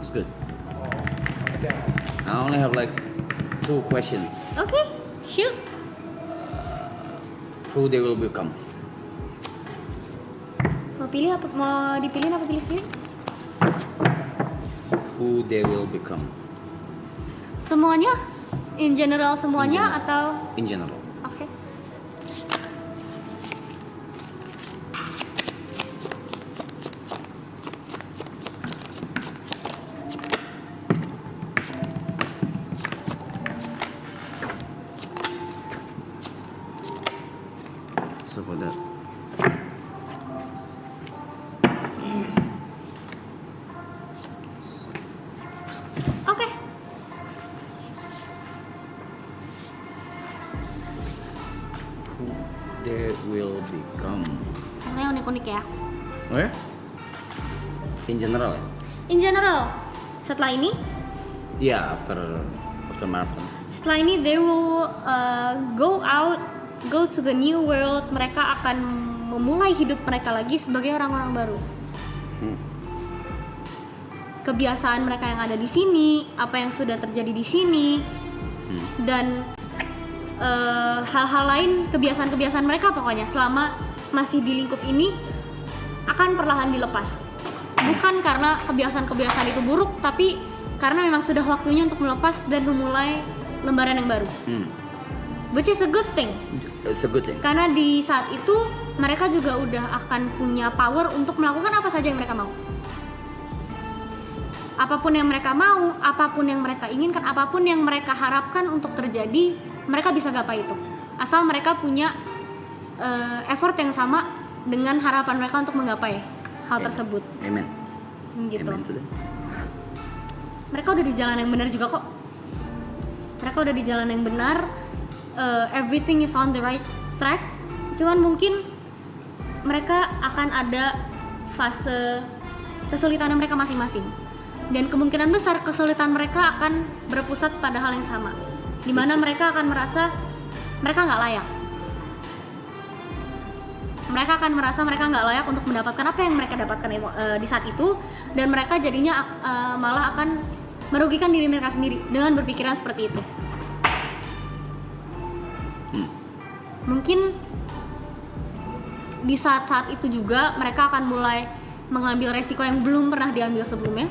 It's good. I only have like 2 questions. Okay, shoot. Who they will become? Mau pilih apa? Mau dipilih apa pilih sendiri? Who they will become? Semuanya? In general semuanya In general. atau? In general. Oke. So for that. Oke. Who they will become? Yang unik-unik ya. Where? In general. In general, setelah ini, Yeah, after marathon. setelah ini they will go to the new world. Mereka akan memulai hidup mereka lagi sebagai orang-orang baru. Kebiasaan mereka yang ada di sini, apa yang sudah terjadi di sini, dan hal-hal lain, kebiasaan-kebiasaan mereka pokoknya selama masih di lingkup ini akan perlahan dilepas. Bukan karena kebiasaan-kebiasaan itu buruk, tapi karena memang sudah waktunya untuk melepas dan memulai lembaran yang baru. Which is a good thing. It's a good thing. Karena di saat itu mereka juga udah akan punya power untuk melakukan apa saja yang mereka mau. Apapun yang mereka mau, apapun yang mereka inginkan, apapun yang mereka harapkan untuk terjadi, mereka bisa gapai itu. Asal mereka punya effort yang sama dengan harapan mereka untuk menggapai hal tersebut. Amen. Gitu. Amen to that. Mereka udah di jalan yang benar juga kok. Mereka udah di jalan yang benar. Everything is on the right track. Cuman mungkin mereka akan ada fase kesulitan mereka masing-masing. Dan kemungkinan besar kesulitan mereka akan berpusat pada hal yang sama, di mana mereka akan merasa mereka nggak layak. Mereka akan merasa mereka nggak layak untuk mendapatkan apa yang mereka dapatkan di saat itu, dan mereka jadinya malah akan merugikan diri mereka sendiri dengan berpikiran seperti itu. Mungkin di saat-saat itu juga mereka akan mulai mengambil resiko yang belum pernah diambil sebelumnya.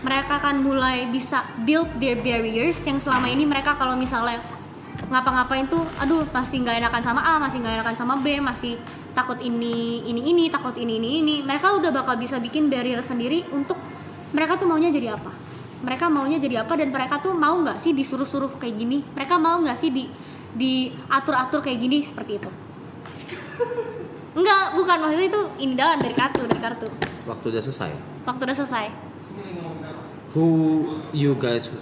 Mereka akan mulai bisa build their barriers yang selama ini mereka kalau misalnya ngapa-ngapain tuh, aduh masih nggak enakan sama A, masih nggak enakan sama B, masih takut ini, takut ini. Mereka udah bakal bisa bikin barrier sendiri untuk mereka tuh maunya jadi apa. Mereka maunya jadi apa dan mereka tuh mau nggak sih disuruh-suruh kayak gini. Mereka mau nggak sih diatur-atur kayak gini seperti itu. Enggak, bukan, maksudnya itu ini dah dari kartu. Waktu udah selesai. Waktu udah selesai. Who you guys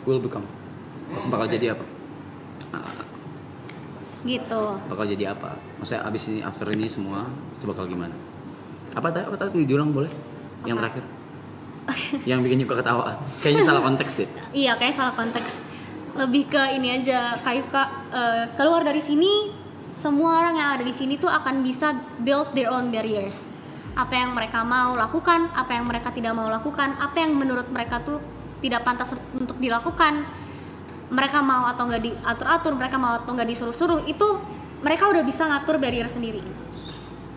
will become? Bakal jadi apa? Gitu. Bakal jadi apa? Maksudnya abis ini, after ini semua itu bakal gimana? Apa tadi diulang boleh? Yang Apa? terakhir? Yang bikin Yuka ketawa. Kayaknya salah konteks deh. Iya, kayak salah konteks. Lebih ke ini aja, kayak keluar dari sini, semua orang yang ada di sini tuh akan bisa build their own barriers. Apa yang mereka mau lakukan, apa yang mereka tidak mau lakukan, apa yang menurut mereka tuh tidak pantas untuk dilakukan. Mereka mau atau nggak diatur-atur, mereka mau atau nggak disuruh-suruh, itu mereka udah bisa ngatur barrier sendiri.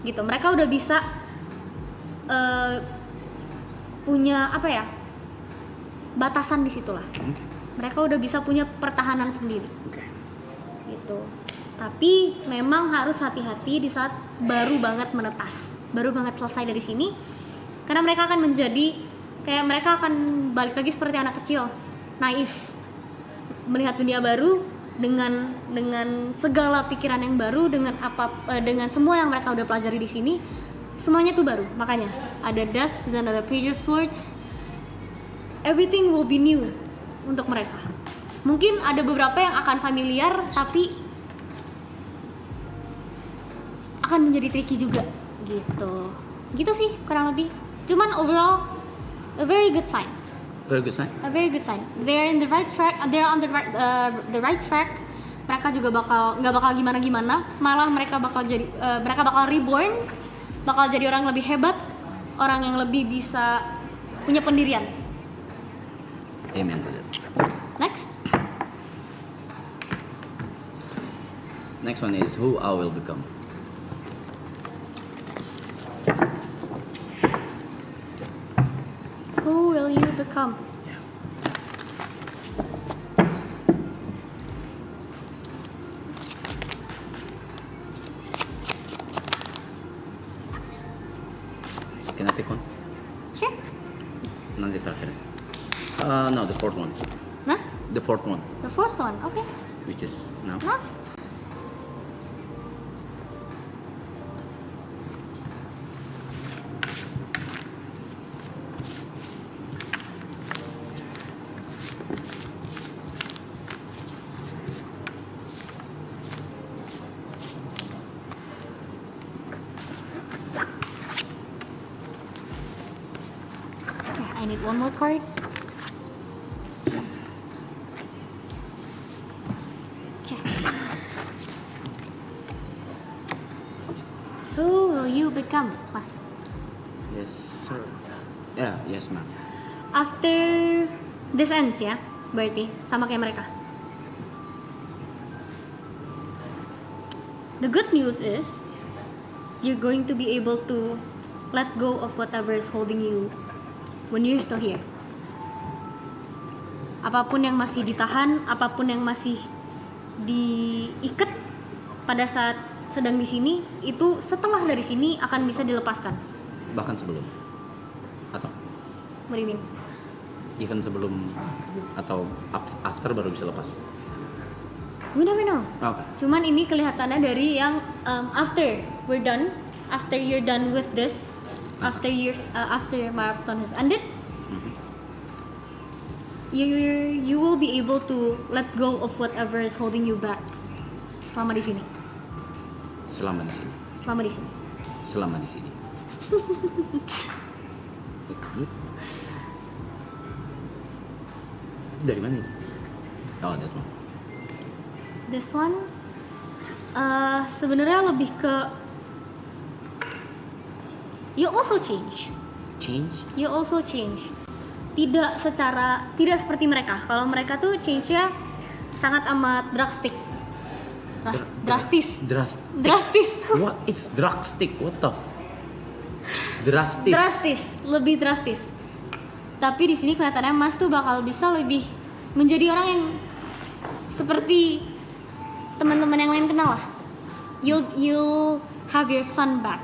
Gitu, mereka udah bisa punya apa ya, batasan di situ lah. Mereka udah bisa punya pertahanan sendiri. Gitu. Tapi memang harus hati-hati di saat baru banget menetas, baru banget selesai dari sini, karena mereka akan menjadi kayak mereka akan balik lagi seperti anak kecil, naif, melihat dunia baru dengan segala pikiran yang baru, dengan semua yang mereka udah pelajari di sini, semuanya tuh baru. Makanya ada death dan ada page of swords, everything will be new untuk mereka. Mungkin ada beberapa yang akan familiar tapi akan menjadi tricky juga gitu sih kurang lebih. Cuman overall a very good sign. Very good sign. A very good sign. They're in the right track. They're on the right track. Mereka juga nggak bakal gimana, malah mereka bakal reborn bakal jadi orang yang lebih hebat, orang yang lebih bisa punya pendirian. Amen to that. Next. Next one is who I will become. Who will you become? Yeah. Can I pick one? Sure. Nanti terakhir. No, the fourth one. Nah, The fourth one, the fourth one. Okay. which is now. Nah. Okay, I need one more card. Okay. Who will you become, Mas? Yes, sir. Yeah, yes, ma'am. After this ends ya, berarti sama kayak mereka. The good news is you're going to be able to let go of whatever is holding you when you're still here. Apapun yang masih ditahan, apapun yang masih diikat pada saat sedang di sini, itu setelah dari sini akan bisa dilepaskan. Bahkan sebelum atau What do you mean? even sebelum atau after baru bisa lepas. We never know. Oke. Cuman ini kelihatannya dari yang after we're done, after you're done with this, after marathon has ended, you will be able to let go of whatever is holding you back selama di sini. Selama di sini. Selama di sini. Selama di sini. Dari mana itu? Oh, that one. This one sebenarnya lebih ke you also change. Change? You also change. Tidak seperti mereka. Kalau mereka tuh change-nya sangat amat drastis. Drastis. What? It's drastic. What the? Drastis. Drastis, lebih drastis. Tapi di sini kelihatannya Mas tuh bakal bisa lebih menjadi orang yang seperti teman-teman yang lain kenal lah. You'll have your son back.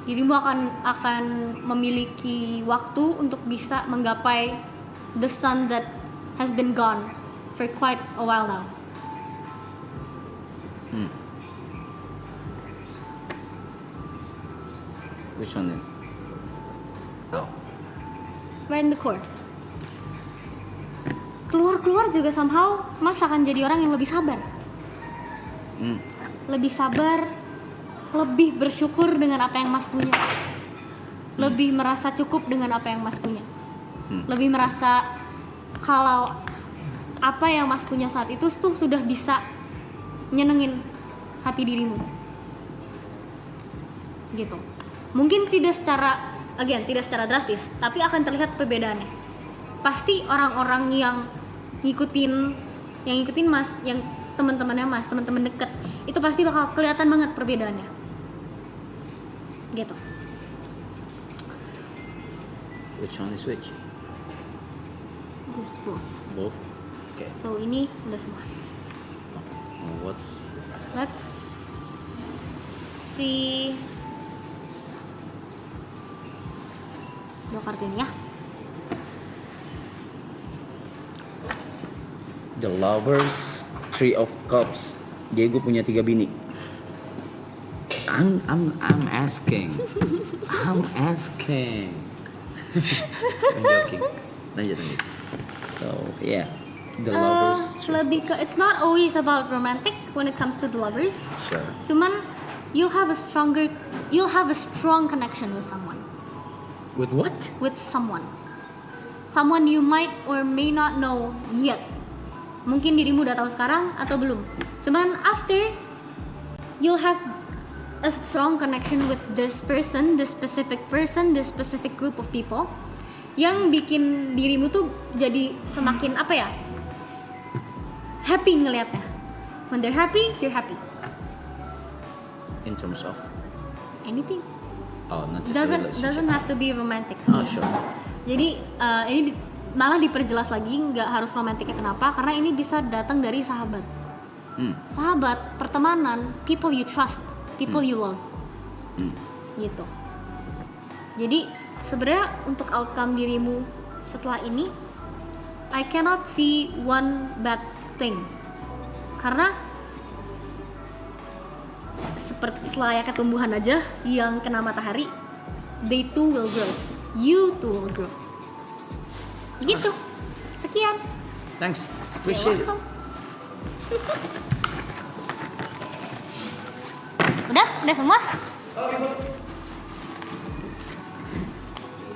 Dirimu akan memiliki waktu untuk bisa menggapai the son that has been gone for quite a while now. Which one is? Oh. Right in the core. Keluar juga somehow Mas akan jadi orang yang lebih sabar. Lebih sabar, lebih bersyukur dengan apa yang Mas punya. Lebih merasa cukup dengan apa yang Mas punya. Lebih merasa kalau apa yang Mas punya saat itu tuh sudah bisa nyenengin hati dirimu. Gitu. Mungkin tidak secara drastis, tapi akan terlihat perbedaannya. Pasti orang-orang yang ngikutin Mas, yang teman-temannya Mas, teman-teman deket, itu pasti bakal kelihatan banget perbedaannya. Gitu. Which one is which? This both. Both. Okay. So ini udah semua. What's? Let's see. Dua kartu ini ya. The Lovers, Three of Cups. Jadi gue punya 3 bini. I'm asking. I'm joking. Lanjut. So yeah, the Lovers. Lebih ke, it's not always about romantic when it comes to the lovers. Sure. Cuman you'll have a strong connection with someone. With what? With someone you might or may not know yet. Mungkin dirimu udah tahu sekarang atau belum. Cuman after you'll have a strong connection with this person, this specific group of people, yang bikin dirimu tuh jadi semakin apa ya, happy ngelihatnya. When they're happy, you're happy. In terms of Anything. oh, not just Doesn't have to be romantic. Oh, sure. Jadi ini malah diperjelas lagi, nggak harus romantiknya. Kenapa? Karena ini bisa datang dari sahabat. Sahabat, pertemanan, people you trust, people you love. Gitu. Jadi sebenarnya untuk outcome dirimu setelah ini, I cannot see one bad thing. Karena seperti selayaknya tumbuhan aja yang kena matahari, they too will grow, you too will grow. Gitu. Sekian. Thanks. Appreciate it. Udah semua?